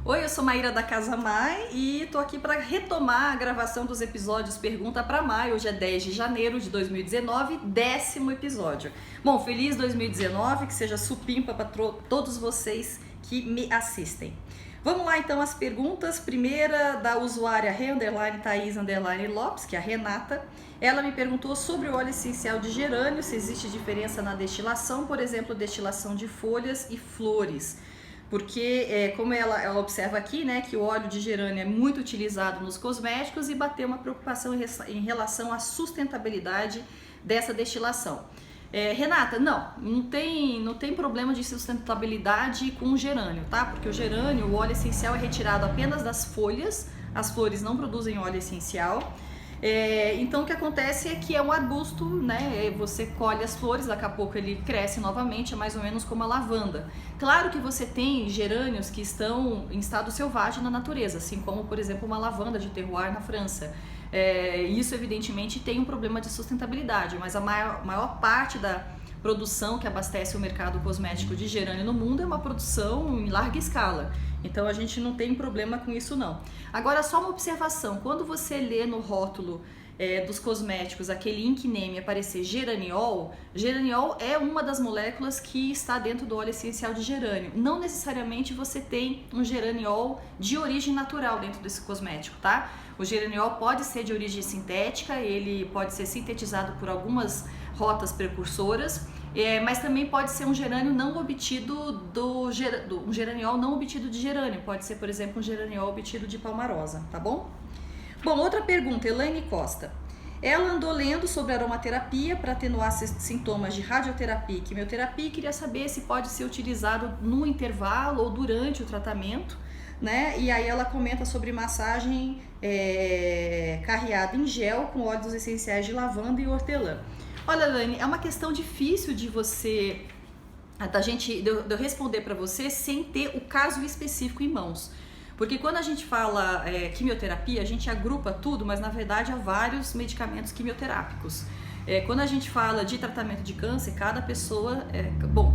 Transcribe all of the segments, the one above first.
Oi, eu sou Maíra da Casa Mai e tô aqui para retomar a gravação dos episódios Pergunta para Mai. Hoje é 10 de janeiro de 2019, 10º episódio. Bom, feliz 2019, que seja supimpa para todos vocês que me assistem. Vamos lá então as perguntas. Primeira da usuária Re_Thaís_Lopes, que é a Renata. Ela me perguntou sobre o óleo essencial de gerânio, se existe diferença na destilação, por exemplo, destilação de folhas e flores. Porque, como ela observa aqui, né, que o óleo de gerânio é muito utilizado nos cosméticos e bateu uma preocupação em relação à sustentabilidade dessa destilação. Renata, não tem problema de sustentabilidade com o gerânio, tá? Porque o gerânio, o óleo essencial é retirado apenas das folhas, as flores não produzem óleo essencial. Então o que acontece é que é um arbusto, né? Você colhe as flores, daqui a pouco ele cresce novamente, é mais ou menos como a lavanda. Claro que você tem gerânios que estão em estado selvagem na natureza, assim como, por exemplo, uma lavanda de terroir na França. Isso evidentemente tem um problema de sustentabilidade, mas a maior parte da produção que abastece o mercado cosmético de gerânio no mundo é uma produção em larga escala. Então a gente não tem problema com isso não. Agora só uma observação, quando você lê no rótulo dos cosméticos aquele ink name aparecer geraniol, geraniol é uma das moléculas que está dentro do óleo essencial de gerânio. Não necessariamente você tem um geraniol de origem natural dentro desse cosmético, tá? O geraniol pode ser de origem sintética, ele pode ser sintetizado por algumas rotas precursoras, mas também pode ser um gerânio não obtido um geraniol não obtido de gerânio, pode ser, por exemplo, um geraniol obtido de palmarosa, tá bom? Bom, outra pergunta, Elaine Costa. Ela andou lendo sobre aromaterapia para atenuar sintomas de radioterapia e quimioterapia e queria saber se pode ser utilizado no intervalo ou durante o tratamento, né? E aí ela comenta sobre massagem carreada em gel com óleos essenciais de lavanda e hortelã. Olha, Elaine, é uma questão difícil de eu responder para você sem ter o caso específico em mãos. Porque quando a gente fala quimioterapia, a gente agrupa tudo, mas na verdade há vários medicamentos quimioterápicos. Quando a gente fala de tratamento de câncer, cada pessoa...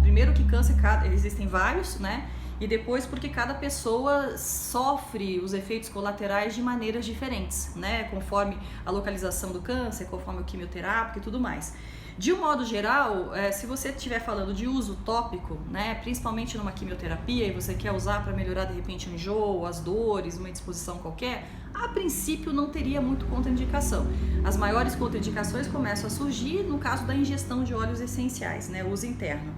primeiro que câncer existem vários, né? E depois porque cada pessoa sofre os efeitos colaterais de maneiras diferentes, né? Conforme a localização do câncer, conforme o quimioterápico e tudo mais. De um modo geral, se você estiver falando de uso tópico, né, principalmente numa quimioterapia, e você quer usar para melhorar de repente o enjoo, as dores, uma indisposição qualquer, a princípio não teria muito contraindicação. As maiores contraindicações começam a surgir no caso da ingestão de óleos essenciais, né, uso interno.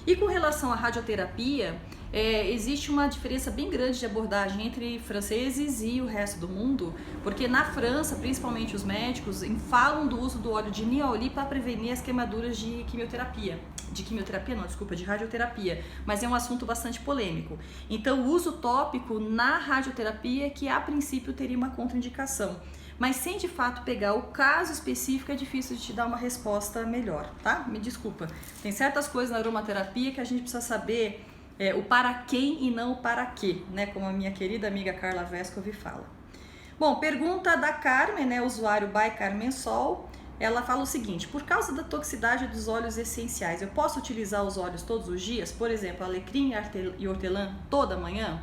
E com relação à radioterapia, existe uma diferença bem grande de abordagem entre franceses e o resto do mundo, porque na França, principalmente os médicos, falam do uso do óleo de niaoli para prevenir as queimaduras de radioterapia, mas é um assunto bastante polêmico. Então o uso tópico na radioterapia que a princípio teria uma contraindicação. Mas sem de fato pegar o caso específico é difícil de te dar uma resposta melhor, tá? Me desculpa. Tem certas coisas na aromaterapia que a gente precisa saber o para quem e não o para quê, né? Como a minha querida amiga Carla Vescovi fala. Bom, pergunta da Carmen, né? Usuário by Carmen Sol. Ela fala o seguinte: por causa da toxicidade dos óleos essenciais, eu posso utilizar os óleos todos os dias? Por exemplo, alecrim e hortelã toda manhã?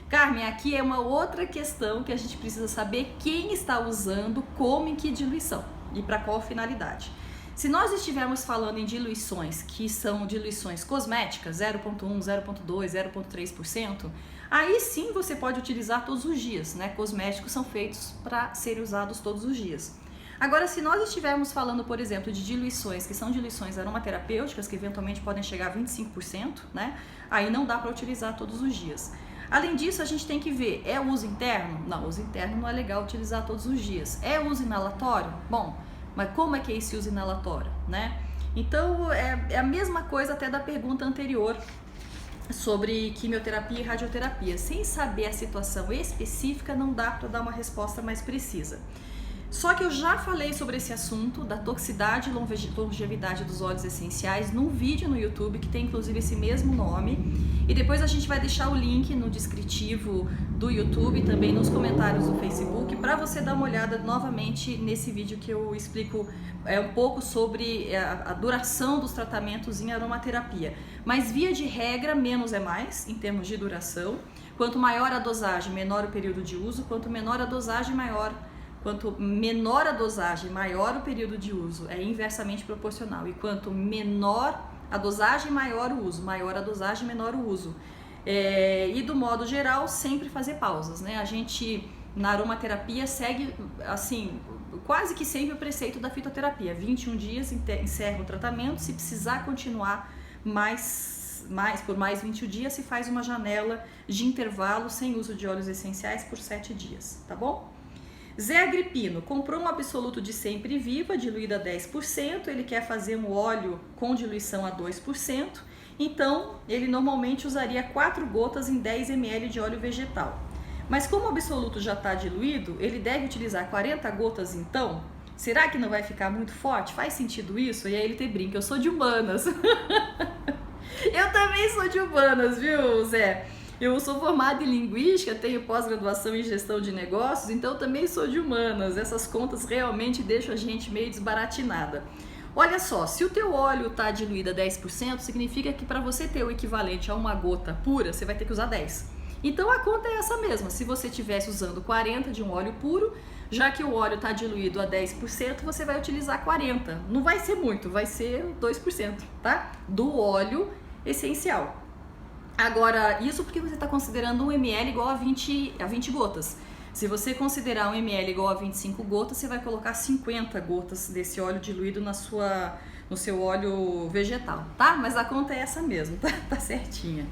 Carmen, aqui é uma outra questão que a gente precisa saber quem está usando, como, em que diluição e para qual finalidade. Se nós estivermos falando em diluições que são diluições cosméticas, 0,1, 0,2, 0,3%, aí sim você pode utilizar todos os dias, né? Cosméticos são feitos para serem usados todos os dias. Agora, se nós estivermos falando, por exemplo, de diluições que são diluições aromaterapêuticas, que eventualmente podem chegar a 25%, né? Aí não dá para utilizar todos os dias. Além disso, a gente tem que ver, é uso interno? Não, uso interno não é legal utilizar todos os dias. É uso inalatório? Bom, mas como é que é esse uso inalatório, né? Então, é a mesma coisa até da pergunta anterior sobre quimioterapia e radioterapia. Sem saber a situação específica, não dá para dar uma resposta mais precisa. Só que eu já falei sobre esse assunto da toxicidade e longevidade dos óleos essenciais num vídeo no YouTube que tem inclusive esse mesmo nome. E depois a gente vai deixar o link no descritivo do YouTube e também nos comentários do Facebook para você dar uma olhada novamente nesse vídeo que eu explico um pouco sobre a duração dos tratamentos em aromaterapia. Mas via de regra, menos é mais em termos de duração. Quanto maior a dosagem, menor o período de uso. Quanto menor a dosagem, Quanto menor a dosagem, maior o período de uso, é inversamente proporcional. E quanto menor a dosagem, maior o uso. Maior a dosagem, menor o uso. E do modo geral, sempre fazer pausas, né? A gente, na aromaterapia, segue, assim, quase que sempre o preceito da fitoterapia. 21 dias, encerra o tratamento. Se precisar continuar por mais 20 dias, se faz uma janela de intervalo sem uso de óleos essenciais por 7 dias, tá bom? Zé Agripino comprou um absoluto de sempre viva, diluído a 10%, ele quer fazer um óleo com diluição a 2%, então ele normalmente usaria 4 gotas em 10 ml de óleo vegetal. Mas como o absoluto já está diluído, ele deve utilizar 40 gotas então? Será que não vai ficar muito forte? Faz sentido isso? E aí ele te brinca, eu sou de humanas. Eu também sou de humanas, viu, Zé? Eu sou formada em linguística, tenho pós-graduação em gestão de negócios, então também sou de humanas. Essas contas realmente deixam a gente meio desbaratinada. Olha só, se o teu óleo está diluído a 10%, significa que para você ter o equivalente a uma gota pura, você vai ter que usar 10. Então a conta é essa mesma. Se você estivesse usando 40 de um óleo puro, já que o óleo está diluído a 10%, você vai utilizar 40. Não vai ser muito, vai ser 2%, tá? Do óleo essencial. Agora, isso porque você está considerando 1 ml igual a 20 gotas. Se você considerar 1 ml igual a 25 gotas, você vai colocar 50 gotas desse óleo diluído no seu óleo vegetal, tá? Mas a conta é essa mesmo, tá certinha.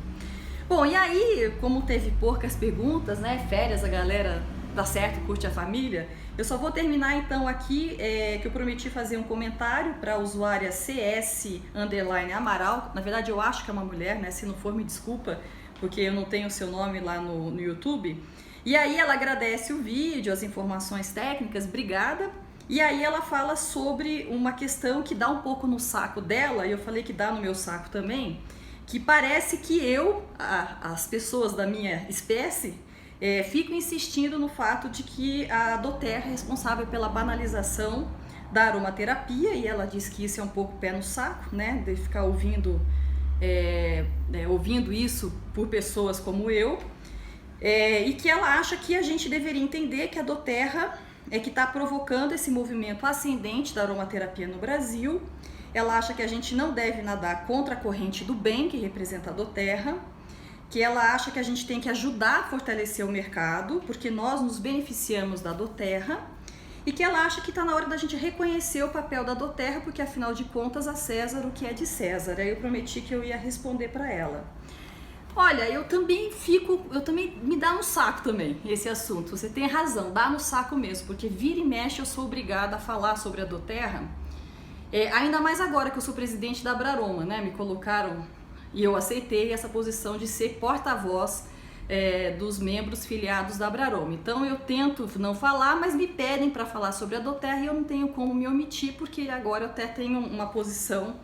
Bom, e aí, como teve poucas perguntas, né? Férias, a galera dá certo, curte a família. Eu só vou terminar então aqui, que eu prometi fazer um comentário para a usuária CS_Amaral. Na verdade eu acho que é uma mulher, né? Se não for, me desculpa, porque eu não tenho o seu nome lá no YouTube. E aí ela agradece o vídeo, as informações técnicas, obrigada. E aí ela fala sobre uma questão que dá um pouco no saco dela, e eu falei que dá no meu saco também, que parece que as pessoas da minha espécie, fico insistindo no fato de que a doTERRA é responsável pela banalização da aromaterapia, e ela diz que isso é um pouco pé no saco, né, de ficar ouvindo isso por pessoas como eu, e que ela acha que a gente deveria entender que a doTERRA é que está provocando esse movimento ascendente da aromaterapia no Brasil. Ela acha que a gente não deve nadar contra a corrente do bem, que representa a doTERRA, que ela acha que a gente tem que ajudar a fortalecer o mercado, porque nós nos beneficiamos da doTERRA, e que ela acha que está na hora da gente reconhecer o papel da doTERRA, porque afinal de contas a César o que é de César. Aí eu prometi que eu ia responder para ela. Olha, eu também me dá no saco também esse assunto, você tem razão, dá no saco mesmo, porque vira e mexe eu sou obrigada a falar sobre a doTERRA, ainda mais agora que eu sou presidente da Abraroma, né, me colocaram e eu aceitei essa posição de ser porta-voz dos membros filiados da Abraroma. Então eu tento não falar, mas me pedem para falar sobre a doTERRA e eu não tenho como me omitir, porque agora eu até tenho uma posição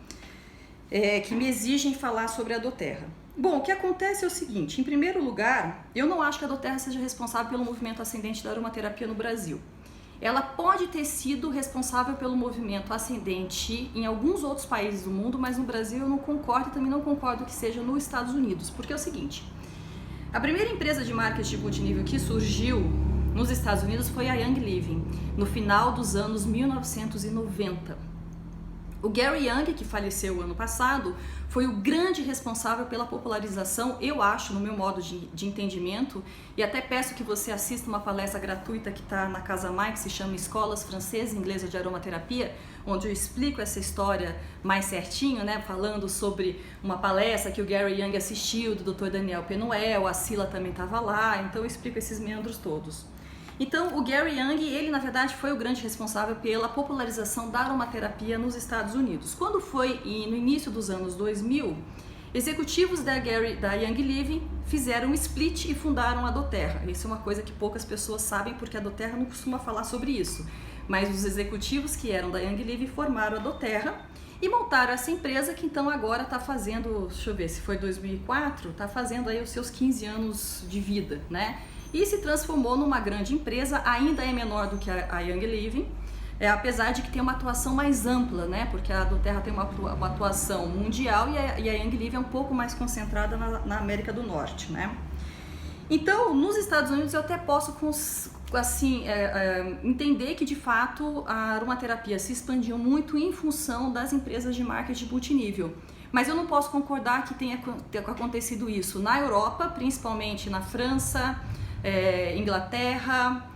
que me exigem falar sobre a doTERRA. Bom, o que acontece é o seguinte, em primeiro lugar, eu não acho que a doTERRA seja responsável pelo movimento ascendente da aromaterapia no Brasil. Ela pode ter sido responsável pelo movimento ascendente em alguns outros países do mundo, mas no Brasil eu não concordo e também não concordo que seja nos Estados Unidos, porque é o seguinte, a primeira empresa de marketing multinível que surgiu nos Estados Unidos foi a Young Living, no final dos anos 1990. O Gary Young, que faleceu ano passado, foi o grande responsável pela popularização, eu acho, no meu modo de entendimento, e até peço que você assista uma palestra gratuita que está na Casa Mãe, que se chama Escolas Francesa e Inglesa de Aromaterapia, onde eu explico essa história mais certinho, né, falando sobre uma palestra que o Gary Young assistiu, do Dr. Daniel Penuel, a Sila também estava lá, então eu explico esses meandros todos. Então, o Gary Young, ele na verdade foi o grande responsável pela popularização da aromaterapia nos Estados Unidos. Quando foi no início dos anos 2000, executivos da Young Living fizeram um split e fundaram a doTERRA. Isso é uma coisa que poucas pessoas sabem, porque a doTERRA não costuma falar sobre isso. mas os executivos que eram da Young Living formaram a doTERRA e montaram essa empresa que então agora está fazendo, deixa eu ver se foi 2004, está fazendo aí os seus 15 anos de vida, né? E se transformou numa grande empresa, ainda é menor do que a Young Living, apesar de que tem uma atuação mais ampla, né? Porque a doTERRA tem uma atuação mundial e a Young Living é um pouco mais concentrada na América do Norte, né? Então, nos Estados Unidos eu até posso assim, entender que de fato a aromaterapia se expandiu muito em função das empresas de marketing multinível. Mas eu não posso concordar que tenha acontecido isso na Europa, principalmente na França, Inglaterra,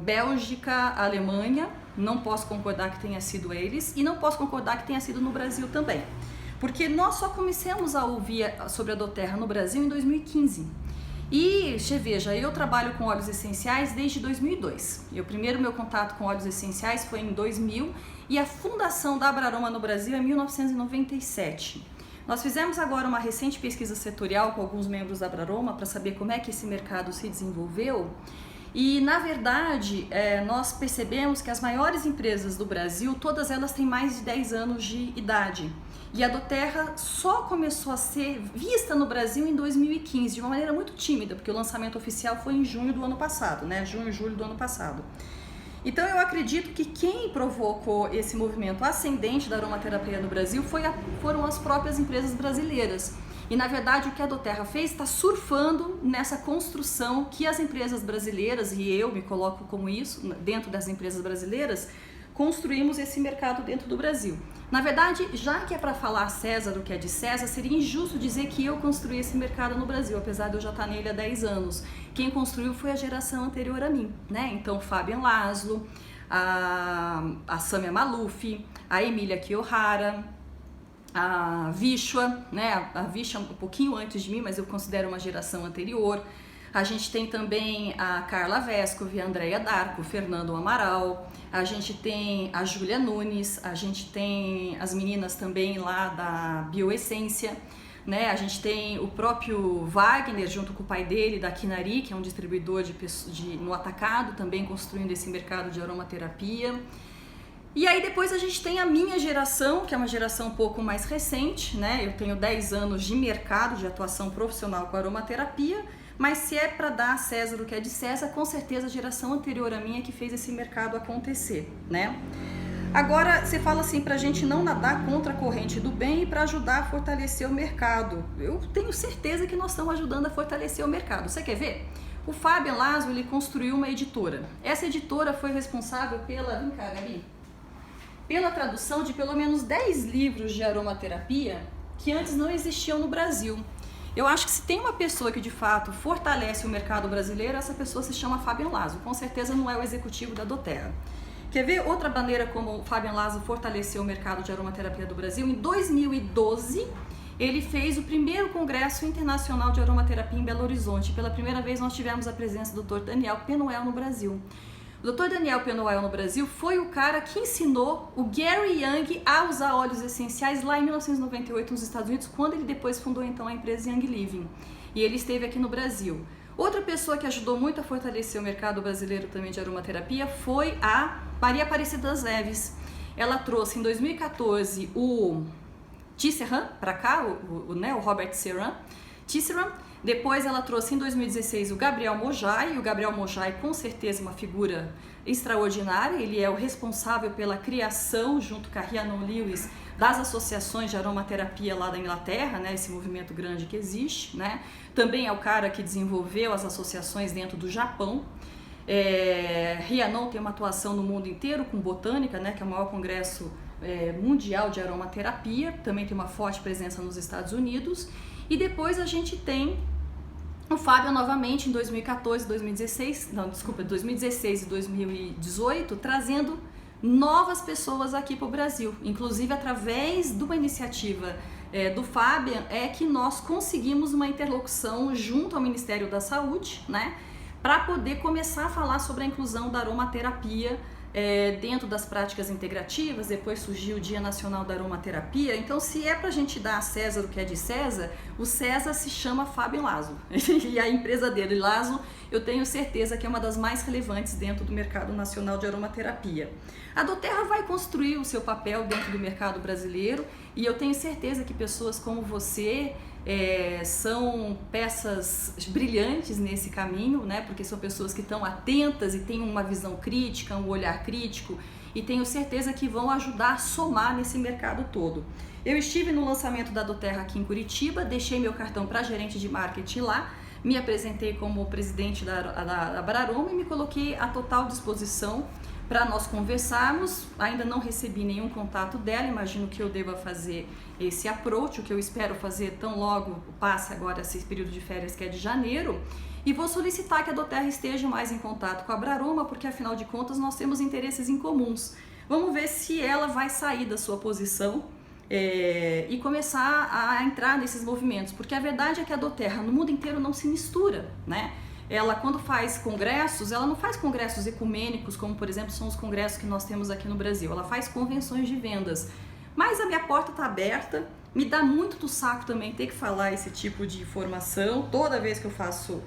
Bélgica, Alemanha. Não posso concordar que tenha sido eles e não posso concordar que tenha sido no Brasil também. Porque nós só começamos a ouvir sobre a doTERRA no Brasil em 2015. E, veja, eu trabalho com óleos essenciais desde 2002. Meu contato com óleos essenciais foi em 2000 e a fundação da Abraroma no Brasil é 1997. Nós fizemos agora uma recente pesquisa setorial com alguns membros da Abraroma para saber como é que esse mercado se desenvolveu. E, na verdade, nós percebemos que as maiores empresas do Brasil, todas elas têm mais de 10 anos de idade. E a doTERRA só começou a ser vista no Brasil em 2015, de uma maneira muito tímida, porque o lançamento oficial foi em junho do ano passado, né? Junho e julho do ano passado. Então eu acredito que quem provocou esse movimento ascendente da aromaterapia no Brasil foram as próprias empresas brasileiras. E na verdade o que a doTERRA fez está surfando nessa construção que as empresas brasileiras, e eu me coloco como isso, dentro das empresas brasileiras, construímos esse mercado dentro do Brasil. Na verdade, já que é para falar César o que é de César, seria injusto dizer que eu construí esse mercado no Brasil, apesar de eu já estar nele há 10 anos. Quem construiu foi a geração anterior a mim, né? Então, Fabian Laszlo, a Samia Maluf, a Emília Kiyohara, a Vishwa, né? A Vishwa um pouquinho antes de mim, mas eu considero uma geração anterior. A gente tem também a Carla Vescovi, a Andrea Darko, o Fernando Amaral, a gente tem a Júlia Nunes, a gente tem as meninas também lá da Bioessência, né? A gente tem o próprio Wagner, junto com o pai dele, da Kinari, que é um distribuidor no atacado, também construindo esse mercado de aromaterapia. E aí depois a gente tem a minha geração, que é uma geração um pouco mais recente, né? Eu tenho 10 anos de mercado, de atuação profissional com aromaterapia, mas se é para dar a César o que é de César, com certeza a geração anterior à minha que fez esse mercado acontecer, né? Agora, você fala assim, para a gente não nadar contra a corrente do bem e para ajudar a fortalecer o mercado. Eu tenho certeza que nós estamos ajudando a fortalecer o mercado. Você quer ver? O Fabian Laszlo, ele construiu uma editora. Essa editora foi responsável vem cá, Gabi, pela tradução de pelo menos 10 livros de aromaterapia que antes não existiam no Brasil. Eu acho que se tem uma pessoa que de fato fortalece o mercado brasileiro, essa pessoa se chama Fabian Laszlo. Com certeza não é o executivo da doTERRA. Quer ver outra maneira como o Fabian Laszlo fortaleceu o mercado de aromaterapia do Brasil? Em 2012, ele fez o primeiro Congresso Internacional de Aromaterapia em Belo Horizonte. Pela primeira vez nós tivemos a presença do Dr. Daniel Penuel no Brasil. O Dr. Daniel Penuel no Brasil foi o cara que ensinou o Gary Young a usar óleos essenciais lá em 1998 nos Estados Unidos, quando ele depois fundou então a empresa Young Living. E ele esteve aqui no Brasil. Outra pessoa que ajudou muito a fortalecer o mercado brasileiro também de aromaterapia foi a Maria Aparecida das Neves. Ela trouxe em 2014 o Tisserand para cá, o Robert Tisserand. Depois ela trouxe em 2016 o Gabriel Mojai, e o Gabriel Mojai com certeza uma figura extraordinária, ele é o responsável pela criação, junto com a Rhiannon Lewis, das associações de aromaterapia lá da Inglaterra, né, esse movimento grande que existe, né? Também é o cara que desenvolveu as associações dentro do Japão. Rhiannon tem uma atuação no mundo inteiro com botânica, né, que é o maior congresso mundial de aromaterapia, também tem uma forte presença nos Estados Unidos. E depois a gente tem o Fábio novamente em 2016 e 2018, trazendo novas pessoas aqui para o Brasil. Inclusive através de uma iniciativa do Fabian é que nós conseguimos uma interlocução junto ao Ministério da Saúde, né, para poder começar a falar sobre a inclusão da aromaterapia dentro das práticas integrativas, depois surgiu o Dia Nacional da Aromaterapia. Então, se é pra gente dar a César o que é de César, o César se chama Fábio Laso. E a empresa dele, Laso, eu tenho certeza que é uma das mais relevantes dentro do mercado nacional de aromaterapia. A doTERRA vai construir o seu papel dentro do mercado brasileiro e eu tenho certeza que pessoas como você são peças brilhantes nesse caminho, né? Porque são pessoas que estão atentas e têm uma visão crítica, um olhar crítico, e tenho certeza que vão ajudar a somar nesse mercado todo. Eu estive no lançamento da doTERRA aqui em Curitiba, deixei meu cartão para gerente de marketing lá, me apresentei como presidente da Abraroma e me coloquei à total disposição para nós conversarmos. Ainda não recebi nenhum contato dela, imagino que eu deva fazer esse approach, o que eu espero fazer tão logo passe agora esse período de férias que é de janeiro, e vou solicitar que a doTERRA esteja mais em contato com a Abraroma, porque afinal de contas nós temos interesses em comuns. Vamos ver se ela vai sair da sua posição e começar a entrar nesses movimentos, porque a verdade é que a doTERRA no mundo inteiro não se mistura, né? Ela, quando faz congressos, ela não faz congressos ecumênicos, como por exemplo são os congressos que nós temos aqui no Brasil. Ela faz convenções de vendas. Mas a minha porta está aberta, me dá muito do saco também ter que falar esse tipo de informação toda vez que eu faço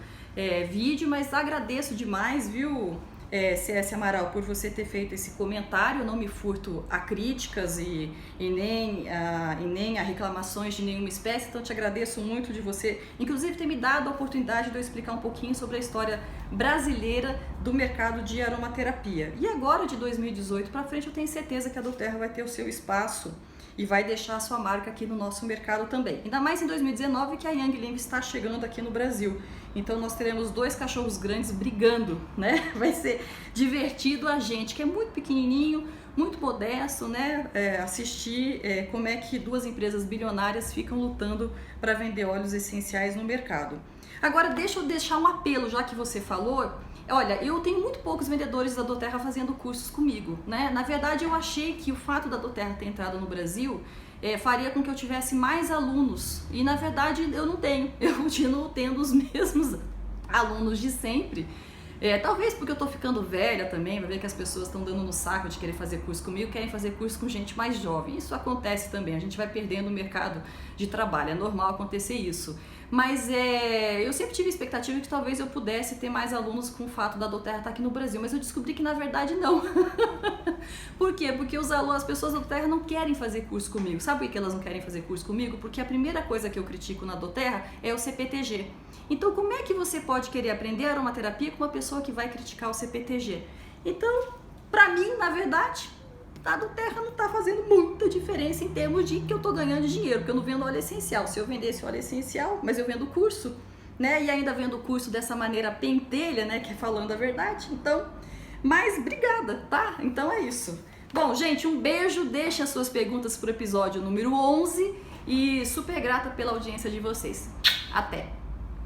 vídeo, mas agradeço demais, viu, CS Amaral, por você ter feito esse comentário. Eu não me furto a críticas e nem a reclamações de nenhuma espécie, então te agradeço muito de você, inclusive, ter me dado a oportunidade de eu explicar um pouquinho sobre a história brasileira do mercado de aromaterapia. E agora, de 2018 para frente, eu tenho certeza que a doTERRA vai ter o seu espaço e vai deixar a sua marca aqui no nosso mercado também. Ainda mais em 2019, que a Yang Ling está chegando aqui no Brasil. Então nós teremos dois cachorros grandes brigando, né? Vai ser divertido a gente, que é muito pequenininho, muito modesto, né? Assistir como é que duas empresas bilionárias ficam lutando para vender óleos essenciais no mercado. Agora, deixa eu deixar um apelo, já que você falou. Olha, eu tenho muito poucos vendedores da doTERRA fazendo cursos comigo, né? Na verdade, eu achei que o fato da doTERRA ter entrado no Brasil faria com que eu tivesse mais alunos. E na verdade eu não tenho, eu continuo tendo os mesmos alunos de sempre. Talvez porque eu tô ficando velha também, vai ver que as pessoas estão dando no saco de querer fazer curso comigo, querem fazer curso com gente mais jovem. Isso acontece também, a gente vai perdendo o mercado de trabalho, é normal acontecer isso. Mas eu sempre tive a expectativa de que talvez eu pudesse ter mais alunos com o fato da doTERRA estar aqui no Brasil, mas eu descobri que na verdade não. Por quê? Porque as pessoas da doTERRA não querem fazer curso comigo. Sabe por que elas não querem fazer curso comigo? Porque a primeira coisa que eu critico na doTERRA é o CPTG. Então, como é que você pode querer aprender aromaterapia com uma pessoa que vai criticar o CPTG? Então, pra mim, na verdade, a doTERRA não está fazendo muita diferença em termos de que eu estou ganhando dinheiro, porque eu não vendo óleo essencial. Se eu vendesse óleo essencial, mas eu vendo curso, né? E ainda vendo curso dessa maneira pentelha, né? Que é falando a verdade. Então, mas obrigada, tá? Então é isso. Bom, gente, um beijo. Deixem as suas perguntas pro episódio número 11 e super grata pela audiência de vocês. Até!